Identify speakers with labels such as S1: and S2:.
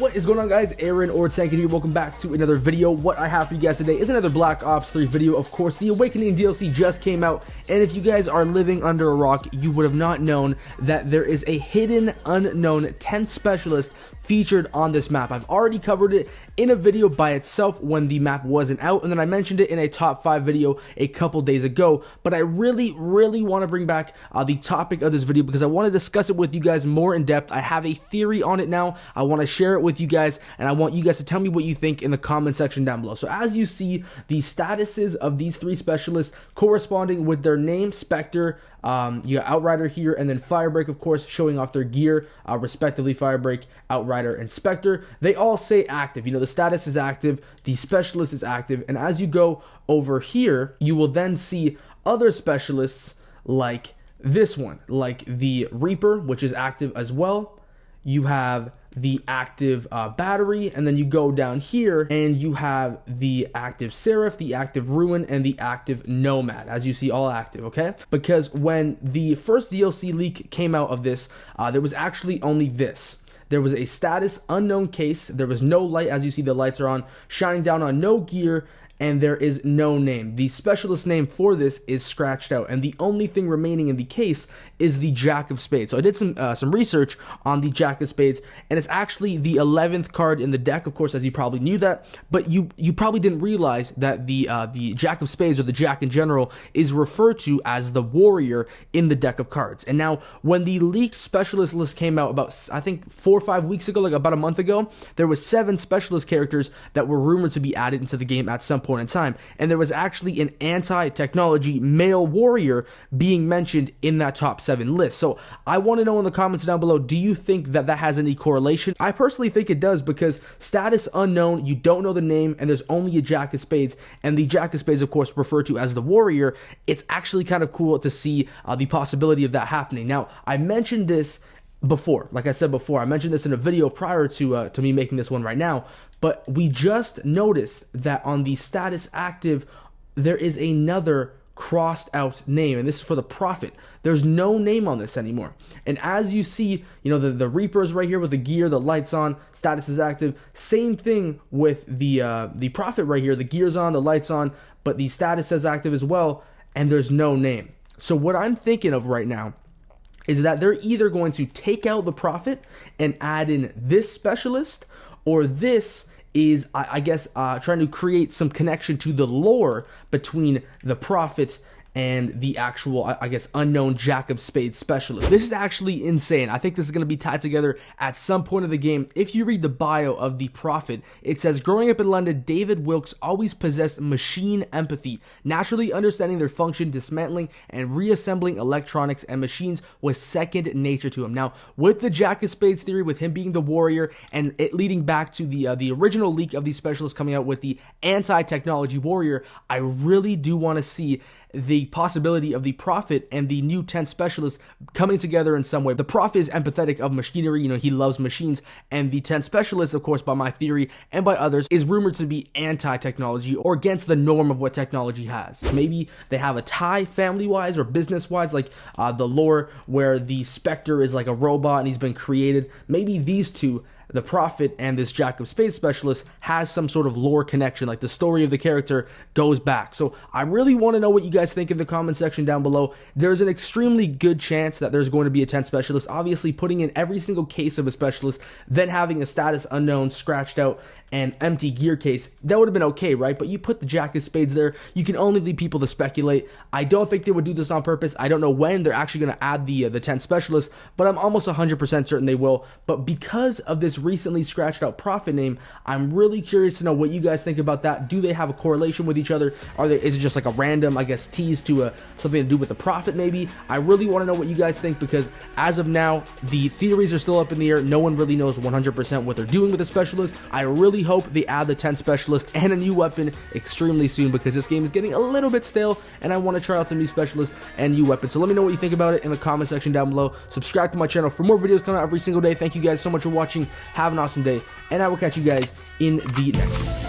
S1: What is going on, guys? Aaron or Tankin here. Welcome back to another video. What I have for you guys today is another Black Ops 3 video. Of course, the Awakening DLC just came out, and if you guys are living under a rock, you would have not known that there is a hidden, unknown 10th specialist featured on this map. I've already covered it in a video by itself when the map wasn't out, and then I mentioned it in a top 5 video a couple days ago, but I really want to bring back the topic of this video because I want to discuss it with you guys more in depth. I have a theory on it now. I want to share it with you guys, and I want you guys to tell me what you think in the comment section down below. So as you see, the statuses of these 3 specialists corresponding with their name, Spectre, you got Outrider here, and then Firebreak, of course, showing off their gear, respectively, Firebreak, Outrider, and Spectre. They all say active. You know, the status is active, the specialist is active, and as you go over here, you will then see other specialists like this one, like the Reaper, which is active as well. You have the active battery, and then you go down here and you have the active Seraph, the active Ruin, and the active Nomad, as you see, all active. Okay, because when the first DLC leak came out of this, there was actually only this. There was a status unknown case. There was no light, as you see the lights are on, shining down on no gear, and there is no name. The specialist name for this is scratched out, and the only thing remaining in the case is the Jack of Spades. So I did some research on the Jack of Spades, and it's actually the 11th card in the deck, of course, as you probably knew that, but you probably didn't realize that the Jack of Spades, or the Jack in general, is referred to as the Warrior in the deck of cards. And now, when the leaked specialist list came out about, I think, 4 or 5 weeks ago, like about a month ago, there was 7 specialist characters that were rumored to be added into the game at some point in time, and there was actually an anti-technology male warrior being mentioned in that top 7 list. So I want to know in the comments down below, do you think that that has any correlation? I personally think it does, because status unknown, you don't know the name, and there's only a Jack of Spades, and the Jack of Spades, of course, referred to as the Warrior. It's actually kind of cool to see the possibility of that happening. Now, I mentioned this before. Like I said before, I mentioned this in a video prior to me making this one right now, but we just noticed that on the status active, there is another crossed out name, and this is for the Prophet. There's no name on this anymore. And as you see, you know, the Reaper is right here with the gear, the lights on, status is active. Same thing with the Prophet right here, the gear's on, the lights on, but the status says active as well, and there's no name. So what I'm thinking of right now is that they're either going to take out the Prophet and add in this specialist, or this is, I guess, trying to create some connection to the lore between the Prophet and the actual, I guess, unknown Jack of Spades specialist. This is actually insane. I think this is going to be tied together at some point of the game. If you read the bio of the Prophet, it says, growing up in London, David Wilkes always possessed machine empathy, naturally understanding their function, dismantling and reassembling electronics and machines was second nature to him. Now, with the Jack of Spades theory, with him being the warrior, and it leading back to the original leak of these specialists coming out with the anti-technology warrior, I really do want to see the possibility of the Prophet and the new 10th specialist coming together in some way. The Prophet is empathetic of machinery, you know, he loves machines, and the 10th specialist, of course, by my theory and by others, is rumored to be anti-technology or against the norm of what technology has. Maybe they have a tie family-wise or business-wise, like the lore where the Spectre is like a robot and he's been created. Maybe these two, the Prophet and this Jack of Spades specialist, has some sort of lore connection, like the story of the character goes back. So I really want to know what you guys think in the comment section down below. There's an extremely good chance that there's going to be a 10th specialist. Obviously, putting in every single case of a specialist, then having a status unknown, scratched out, and empty gear case, that would have been okay, right? But you put the Jack of Spades there, you can only leave people to speculate. I don't think they would do this on purpose. I don't know when they're actually going to add the 10th specialist, but I'm almost 100% certain they will. But because of this recently scratched out Prophet name, I'm really curious to know what you guys think about that. Do they have a correlation with each other? Is it just like a random, I guess, tease to something to do with the Prophet maybe? I really want to know what you guys think, because as of now, the theories are still up in the air. No one really knows 100% what they're doing with the specialist. I really hope they add the 10th specialist and a new weapon extremely soon, because this game is getting a little bit stale and I want to try out some new specialists and new weapons. So let me know what you think about it in the comment section down below. Subscribe to my channel for more videos coming out every single day. Thank you guys so much for watching. Have an awesome day, and I will catch you guys in the next one.